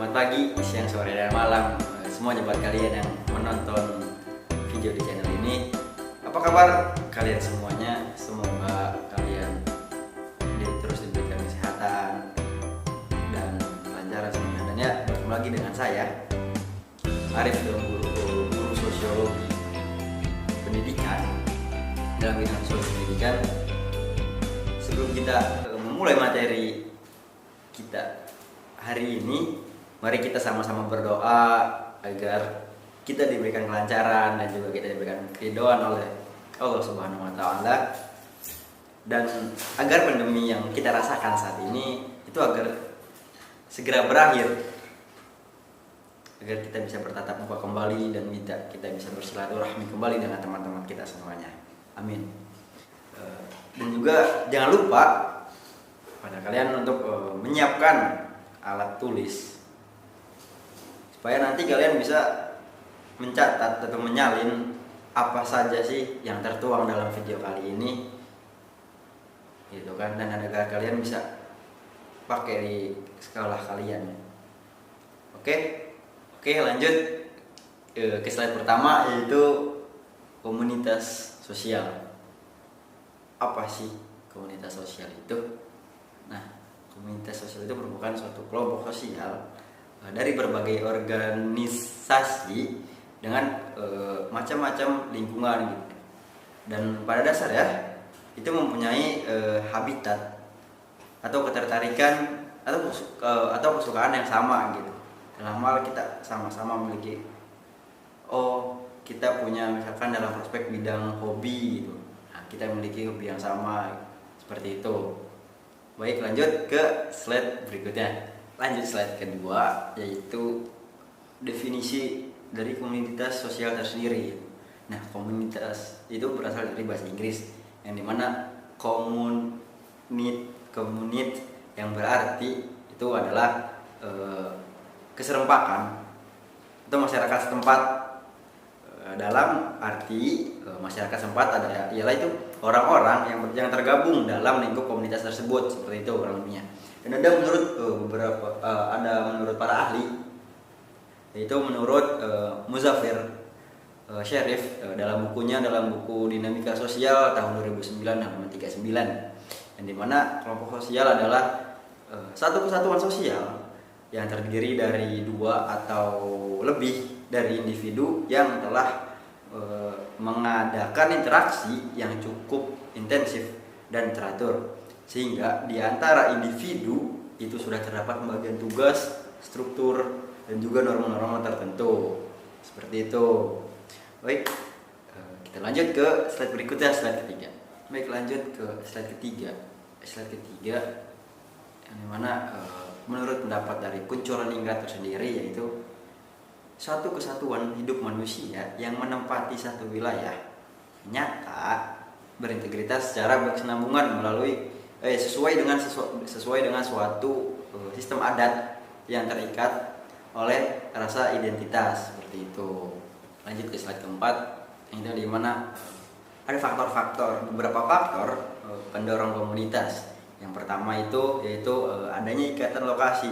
Selamat pagi, siang, sore, dan malam semuanya buat kalian yang menonton video di channel ini. Apa kabar kalian semuanya? Semoga kalian terus diberikan kesehatan dan kelancaran semuanya. Dan ya, bertemu lagi dengan saya Arif, guru sosiologi pendidikan dalam bidang sosiologi pendidikan. Sebelum kita memulai materi kita hari ini, mari kita sama-sama berdoa agar kita diberikan kelancaran dan juga kita diberikan keridhaan oleh Allah Subhanahu wa taala, dan agar pandemi yang kita rasakan saat ini itu agar segera berakhir, agar kita bisa bertatap muka kembali dan kita bisa bersilaturahmi kembali dengan teman-teman kita semuanya. Amin. Dan juga jangan lupa pada kalian untuk menyiapkan alat tulis supaya nanti kalian bisa mencatat atau menyalin apa saja sih yang tertuang dalam video kali ini, gitu kan, dan agar kalian bisa pakai di sekolah kalian. Oke, lanjut ke slide pertama, yaitu komunitas sosial. Apa sih komunitas sosial itu? Nah, komunitas sosial itu merupakan suatu kelompok sosial dari berbagai organisasi dengan macam-macam lingkungan gitu. Dan pada dasarnya itu mempunyai habitat atau ketertarikan atau kesukaan yang sama gitu. Dalam hal kita sama-sama memiliki, kita punya misalkan dalam prospek bidang hobi gitu. Nah, kita memiliki hobi yang sama seperti itu. Baik, lanjut ke slide berikutnya. Lanjut slide kedua, yaitu definisi dari komunitas sosial tersendiri. Nah, komunitas itu berasal dari bahasa Inggris, yang dimana community yang berarti itu adalah keserempakan atau masyarakat setempat. Dalam arti masyarakat setempat ialah itu orang-orang yang tergabung dalam lingkup komunitas tersebut, seperti itu kurang lebihnya. Dan ada menurut para ahli, yaitu menurut Muzafir Syarif dalam buku Dinamika Sosial tahun 2009 halaman 39, yang dimana kelompok sosial adalah satu kesatuan sosial yang terdiri dari dua atau lebih dari individu yang telah mengadakan interaksi yang cukup intensif dan teratur, sehingga di antara individu itu sudah terdapat pembagian tugas, struktur, dan juga norma-norma tertentu, seperti itu. Baik, kita lanjut ke slide berikutnya, slide ketiga. Baik, lanjut ke slide ketiga. Slide ketiga yang dimana menurut pendapat dari Kuncoro Ningrat tersendiri, yaitu satu kesatuan hidup manusia yang menempati satu wilayah nyata, berintegritas secara berkesinambungan melalui sesuai dengan suatu sistem adat yang terikat oleh rasa identitas, seperti itu. Lanjut ke slide keempat, yang itu dimana ada beberapa faktor pendorong komunitas. Yang pertama itu yaitu adanya ikatan lokasi,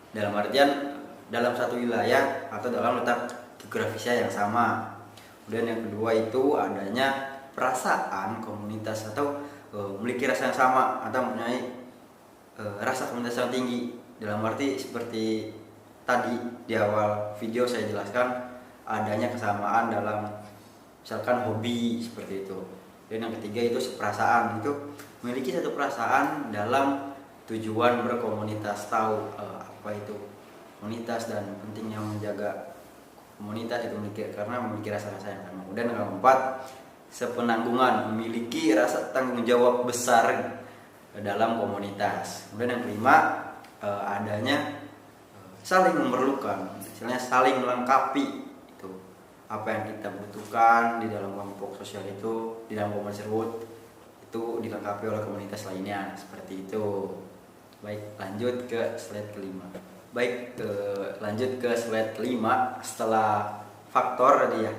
dalam artian dalam satu wilayah atau dalam letak geografisnya yang sama. Kemudian yang kedua itu adanya perasaan komunitas atau memiliki rasa yang sama atau mempunyai rasa komunitas yang tinggi, dalam arti seperti tadi di awal video saya jelaskan, adanya kesamaan dalam misalkan hobi, seperti itu. Dan yang ketiga itu perasaan, itu memiliki satu perasaan dalam tujuan berkomunitas, tahu apa itu komunitas dan pentingnya menjaga komunitas itu karena memiliki rasa-rasa yang sama. Kemudian yang keempat, sepenanggungan, memiliki rasa tanggung jawab besar dalam komunitas. Kemudian yang kelima, adanya saling memerlukan, misalnya saling melengkapi, itu apa yang kita butuhkan di dalam kelompok sosial itu, di dalam komunitas tersebut itu dilengkapi oleh komunitas lainnya, seperti itu. Baik, lanjut ke slide kelima. Lanjut ke slide 5 setelah faktor tadi ya.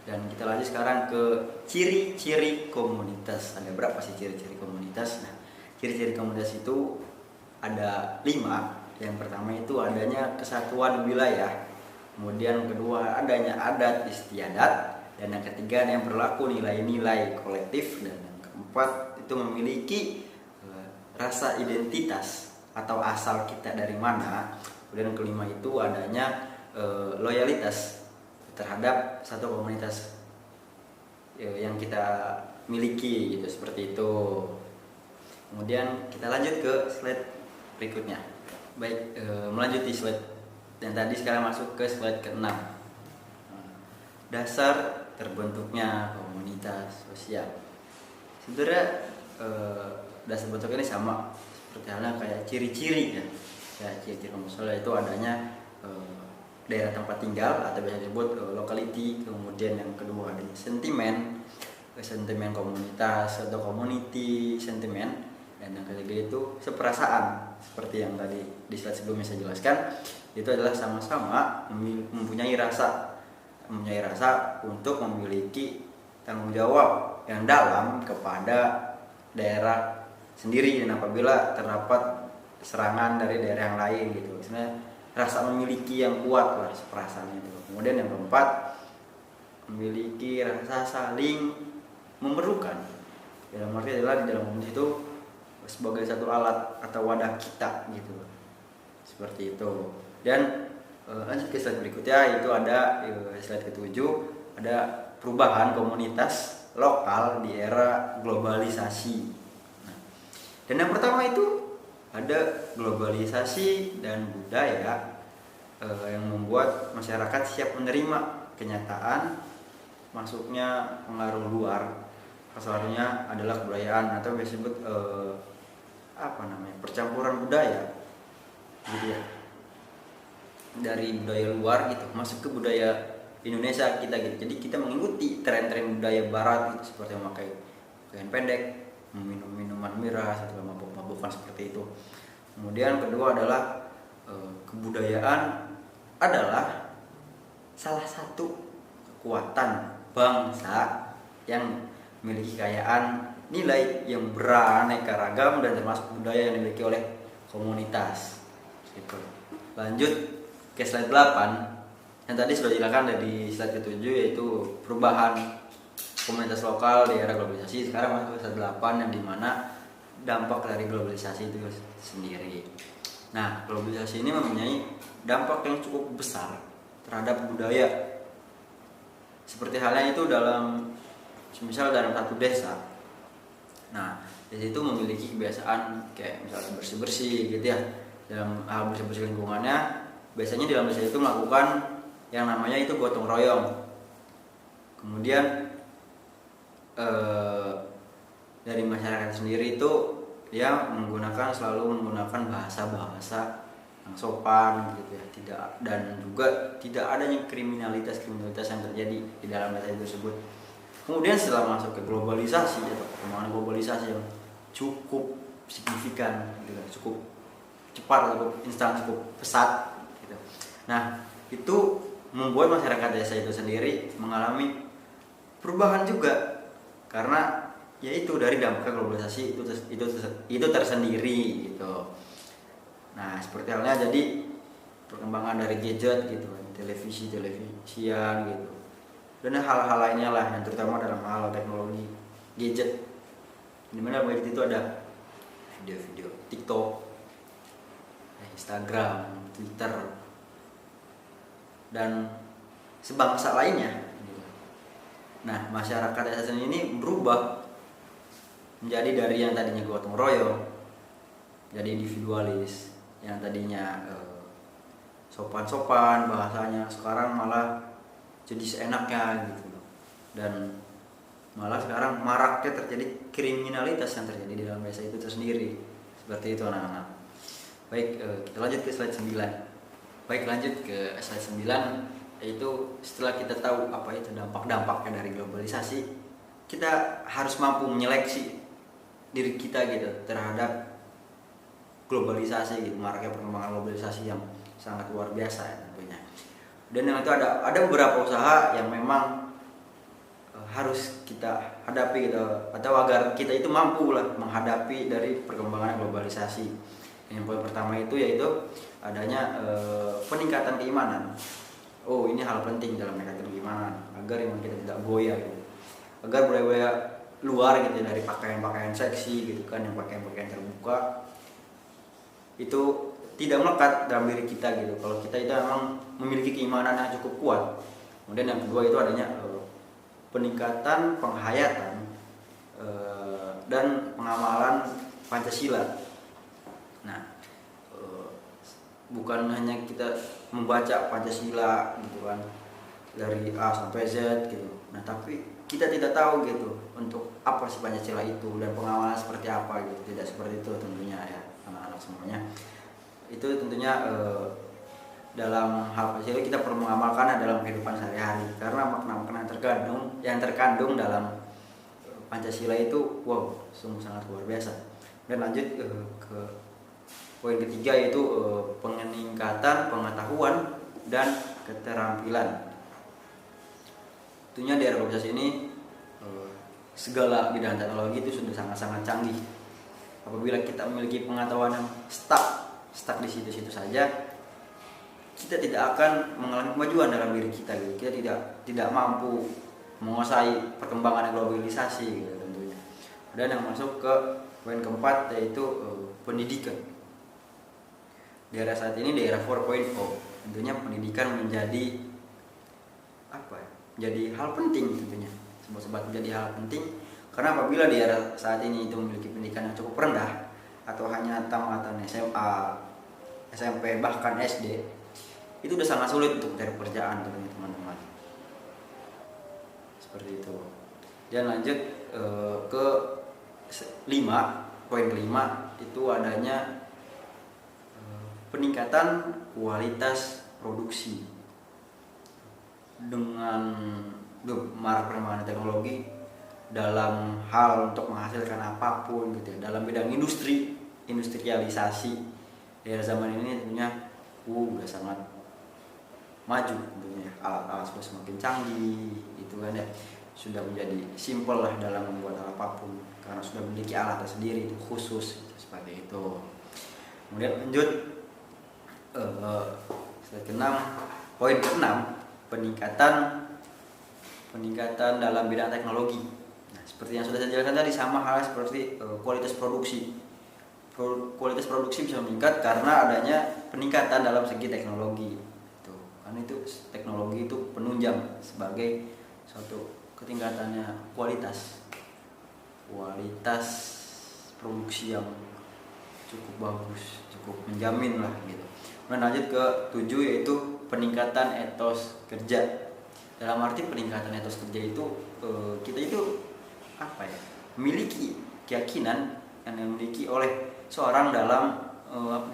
Dan kita lanjut sekarang ke ciri-ciri komunitas. Ada berapa sih ciri-ciri komunitas? Nah, ciri-ciri komunitas itu ada 5, Yang pertama itu adanya kesatuan wilayah, kemudian kedua adanya adat istiadat, dan yang ketiga yang berlaku nilai-nilai kolektif, dan yang keempat itu memiliki rasa identitas atau asal kita dari mana. Kemudian yang kelima itu adanya loyalitas terhadap satu komunitas yang kita miliki gitu, seperti itu. Kemudian kita lanjut ke slide berikutnya. Baik, melanjuti slide yang tadi, sekarang masuk ke slide ke-6. Dasar terbentuknya komunitas sosial. Sebenarnya dasar bentuk ini sama seperti halnya kayak ciri-ciri ya. Kayak ciri-ciri komunitas sosial itu adanya daerah tempat tinggal atau biasa disebut locality. Kemudian yang kedua adanya sentimen komunitas atau community sentiment. Dan yang ketiga itu seperasaan, seperti yang tadi di slide sebelumnya saya jelaskan. Itu adalah sama-sama mempunyai rasa untuk memiliki tanggung jawab yang dalam kepada daerah sendiri, dan apabila terdapat serangan dari daerah yang lain gitu, sebenarnya rasa memiliki yang kuat lah, perasaan itu. Kemudian yang keempat, memiliki rasa saling memerlukan. Dalam arti adalah di dalam komunitas itu sebagai satu alat atau wadah kita gitu, seperti itu. Dan lanjut ke slide berikutnya, itu ada slide ke-7, ada perubahan komunitas lokal di era globalisasi. Nah, dan yang pertama itu ada globalisasi dan budaya yang membuat masyarakat siap menerima kenyataan masuknya pengaruh luar. Kasarnya adalah kebudayaan atau disebut percampuran budaya gitu ya, dari budaya luar gitu masuk ke budaya Indonesia kita gitu. Jadi kita mengikuti tren-tren budaya barat gitu, seperti memakai pakaian pendek, meminum minuman miras atau mabuk-mabukan seperti itu. Kemudian kedua adalah kebudayaan adalah salah satu kekuatan bangsa yang memiliki kekayaan nilai yang beraneka ragam dan termasuk budaya yang dimiliki oleh komunitas gitu. Lanjut ke slide 8 yang tadi sudah dijelaskan dari slide ke-7, yaitu perubahan komunitas lokal di era globalisasi. Sekarang masuk ke slide 8 yang dimana dampak dari globalisasi itu sendiri. Nah, globalisasi ini mempunyai dampak yang cukup besar terhadap budaya, seperti halnya itu misal dalam satu desa. Nah, desa itu memiliki kebiasaan kayak misalnya bersih-bersih gitu ya. Dalam hal bersih-bersih lingkungannya, biasanya dalam desa itu melakukan yang namanya itu gotong royong. Kemudian dari masyarakat sendiri itu dia selalu menggunakan bahasa-bahasa yang sopan gitu ya, dan juga tidak adanya kriminalitas yang terjadi di dalam desa itu tersebut. Kemudian setelah masuk ke globalisasi atau perkembangan globalisasi yang cukup signifikan gitu, cukup cepat, cukup instan, cukup pesat gitu. Nah, itu membuat masyarakat desa itu sendiri mengalami perubahan juga, karena yaitu dari dampak globalisasi itu tersendiri gitu. Nah, seperti halnya jadi perkembangan dari gadget gitu, televisian gitu, dan hal-hal lainnya lah, yang terutama dalam hal teknologi gadget, dimana gadget itu ada video-video TikTok, Instagram, Twitter, dan sebangsa lainnya. Nah, masyarakat desa ini berubah menjadi dari yang tadinya gotong royong jadi individualis, yang tadinya sopan-sopan bahasanya, sekarang malah jadi seenaknya gitu. Dan malah sekarang maraknya terjadi kriminalitas yang terjadi di dalam desa itu tersendiri. Seperti itu anak-anak. Baik, kita lanjut ke slide 9. Baik, lanjut ke slide 9, yaitu setelah kita tahu apa itu dampak-dampaknya dari globalisasi, kita harus mampu menyeleksi diri kita gitu terhadap globalisasi gitu, maraknya perkembangan globalisasi yang sangat luar biasa ya, tentunya. Dan yang itu ada beberapa usaha yang memang harus kita hadapi gitu, atau agar kita itu mampu lah menghadapi dari perkembangan globalisasi. Yang poin pertama itu yaitu adanya peningkatan keimanan. Oh, ini hal penting dalam meningkatkan keimanan agar iman kita tidak goyah gitu. Agar budaya-budaya luar gitu dari pakaian-pakaian seksi gitu kan, yang pakaian-pakaian terbuka itu tidak melekat dalam diri kita gitu. Kalau kita itu memang memiliki keimanan yang cukup kuat. Kemudian yang kedua itu adanya peningkatan penghayatan dan pengamalan Pancasila. Nah, bukan hanya kita membaca Pancasila gitu kan dari A sampai Z gitu. Nah, tapi kita tidak tahu gitu untuk apa sih Pancasila itu dan pengamalan seperti apa gitu. Tidak seperti itu tentunya ya anak-anak semuanya. Itu tentunya dalam hal Pancasila kita perlu mengamalkannya dalam kehidupan sehari-hari, karena makna-makna yang terkandung dalam Pancasila itu wow, sungguh sangat luar biasa. Dan lanjut ke poin ketiga yaitu peningkatan pengetahuan dan keterampilan. Tentunya di era globalisasi ini segala bidang teknologi itu sudah sangat-sangat canggih. Apabila kita memiliki pengetahuan yang stuck di situ-situ saja, kita tidak akan mengalami kemajuan dalam diri kita gitu. Kita tidak mampu menguasai perkembangan globalisasi gitu tentunya. Dan yang masuk ke poin keempat yaitu pendidikan. Di era saat ini, di era 4.0, tentunya pendidikan menjadi menjadi hal penting tentunya. Sebab menjadi hal penting karena apabila di era saat ini itu memiliki pendidikan yang cukup rendah atau hanya tamatan SMA, SMP, bahkan SD, itu udah sangat sulit untuk mencari pekerjaan tentunya teman-teman. Seperti itu. Dan lanjut ke poin kelima itu adanya peningkatan kualitas produksi. Dengan marak perkembangan teknologi dalam hal untuk menghasilkan apapun gitu ya, dalam bidang industrialisasi di era zaman ini tentunya udah sangat maju tentunya. Alat-alat sudah semakin canggih gitu kan ya, sudah menjadi simpel lah dalam membuat apapun karena sudah memiliki alat sendiri itu khusus gitu, seperti itu. Kemudian lanjut poin keenam, peningkatan dalam bidang teknologi. Nah, seperti yang sudah saya jelaskan tadi, sama hal seperti kualitas produksi. Kualitas produksi bisa meningkat karena adanya peningkatan dalam segi teknologi. Karena itu teknologi itu penunjang sebagai suatu ketingkatannya kualitas produksi yang cukup bagus, cukup menjamin lah gitu. Kemudian lanjut ke 7 yaitu peningkatan etos kerja. Dalam arti peningkatan etos kerja itu kita itu memiliki keyakinan yang dimiliki oleh seorang dalam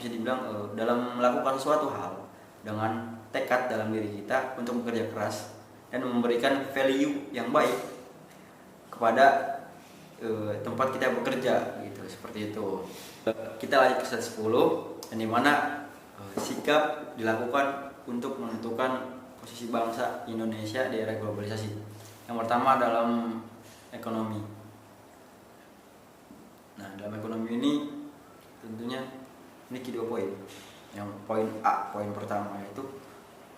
bisa dibilang dalam melakukan suatu hal dengan tekad dalam diri kita untuk bekerja keras dan memberikan value yang baik kepada tempat kita bekerja gitu, seperti itu. Kita lanjut ke slide 10 yang dimana sikap dilakukan untuk menentukan posisi bangsa Indonesia di era globalisasi. Yang pertama dalam ekonomi. Nah, dalam ekonomi ini tentunya memiliki 2 poin. Yang poin A, poin pertama yaitu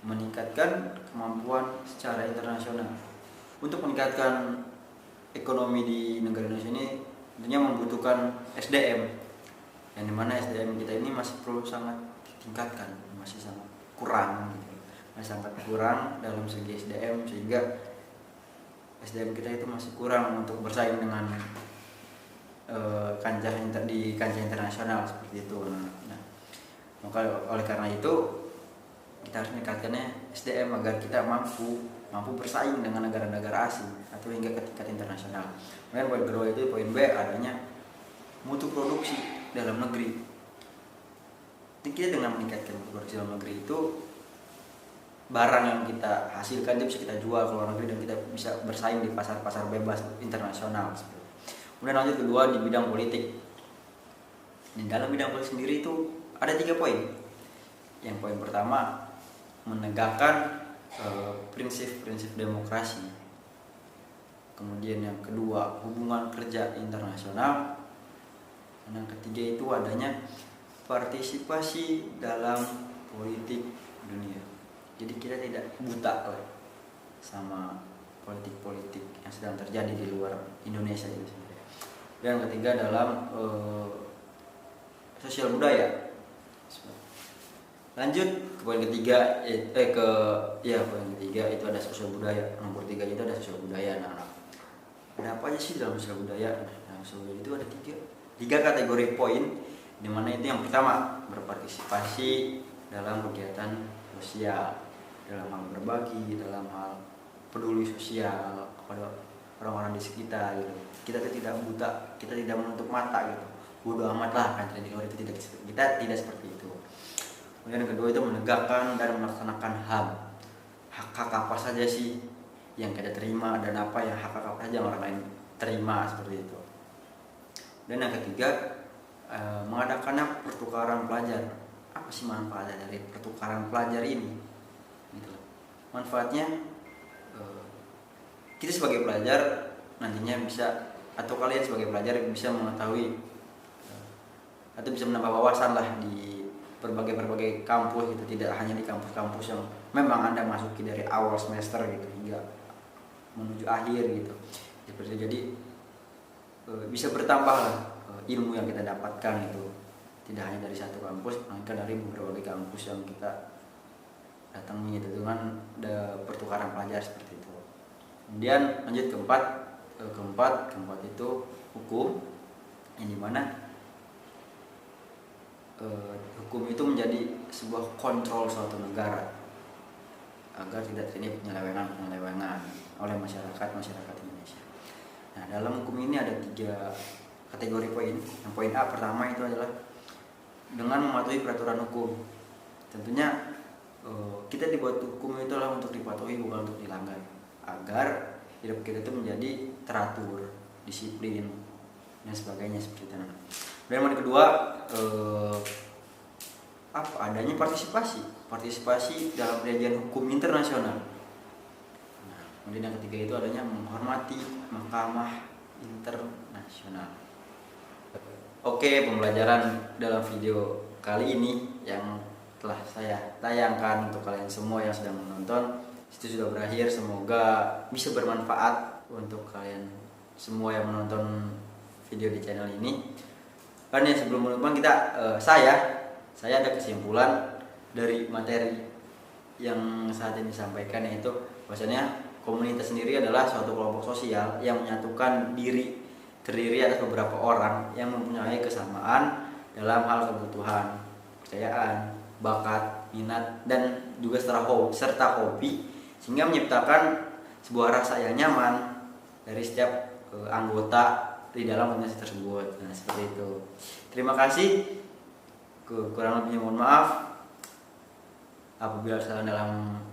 meningkatkan kemampuan secara internasional. Untuk meningkatkan ekonomi di negara Indonesia ini tentunya membutuhkan SDM, yang dimana SDM kita ini masih perlu sangat ditingkatkan, masih sangat kurang gitu. Masih sangat kurang dalam segi SDM, sehingga SDM kita itu masih kurang untuk bersaing dengan di kancah internasional seperti itu. Nah, maka oleh karena itu kita harus meningkatkannya SDM agar kita mampu bersaing dengan negara-negara asing atau hingga ke tingkat internasional. Kemudian poin kedua itu poin B, adanya mutu produksi dalam negeri. Kita dengan meningkatkan mutu produksi dalam negeri itu barang yang kita hasilkan itu bisa kita jual ke luar negeri dan kita bisa bersaing di pasar-pasar bebas internasional. Kemudian lanjut kedua di bidang politik. Di dalam bidang politik sendiri itu ada 3 poin. Yang poin pertama menegakkan prinsip-prinsip demokrasi. Kemudian yang kedua hubungan kerja internasional. Dan yang ketiga itu adanya partisipasi dalam politik dunia. Jadi kita tidak buta lah sama politik-politik yang sedang terjadi di luar Indonesia itu sebenarnya. Dan ketiga dalam sosial budaya. Lanjut ke poin ketiga, poin ketiga itu ada sosial budaya. Nomor 3 itu ada sosial budaya, anak-anak. Ada apa aja sih dalam sosial budaya? Dalam sosial budaya itu ada tiga kategori poin, dimana itu yang pertama berpartisipasi dalam kegiatan sosial, dalam hal berbagi, dalam hal peduli sosial kepada orang-orang di sekitar gitu. Kita tidak buta, kita tidak menutup mata gitu. Bodoh amat lah kan, kita tidak seperti itu. Kemudian yang kedua itu menegakkan dan melaksanakan HAM. Hak apa saja sih yang kita terima dan apa yang hak apa saja orang lain terima, seperti itu. Dan yang ketiga mengadakan pertukaran pelajar. Apa sih manfaatnya dari pertukaran pelajar ini? Gitu. Manfaatnya kita sebagai pelajar nantinya bisa, atau kalian sebagai pelajar bisa mengetahui atau bisa menambah wawasan lah di berbagai kampus gitu, tidak hanya di kampus-kampus yang memang Anda masuki dari awal semester gitu hingga menuju akhir gitu. Jadi bisa bertambah lah ilmu yang kita dapatkan itu, tidak hanya dari satu kampus, melainkan dari berbagai kampus yang kita datangi itu dengan pertukaran pelajar seperti itu. Kemudian lanjut keempat itu hukum, yang dimana hukum itu menjadi sebuah kontrol suatu negara agar tidak terjadi penyelewengan oleh masyarakat Indonesia. Nah, dalam hukum ini ada 3 kategori poin. Yang poin A pertama itu adalah dengan mematuhi peraturan hukum. Tentunya kita dibuat hukum itu adalah untuk dipatuhi, bukan untuk dilanggar, agar hidup kita itu menjadi teratur, disiplin dan sebagainya seperti itu. Dan yang kedua adanya partisipasi dalam perjanjian hukum internasional. Nah, kemudian yang ketiga itu adanya menghormati mahkamah internasional. Oke, pembelajaran dalam video kali ini yang telah saya tayangkan untuk kalian semua yang sedang menonton itu sudah berakhir. Semoga bisa bermanfaat untuk kalian semua yang menonton video di channel ini. Kan ya, sebelum menutup saya ada kesimpulan dari materi yang saat ini disampaikan, yaitu bahwasanya komunitas sendiri adalah suatu kelompok sosial yang menyatukan terdiri atas beberapa orang yang mempunyai kesamaan dalam hal kebutuhan, kepercayaan, bakat, minat, dan juga serta hobi, sehingga menciptakan sebuah rasa yang nyaman dari setiap anggota di dalam komunitas tersebut. Nah, seperti itu. Terima kasih. Kurang lebihnya mohon maaf apabila salah dalam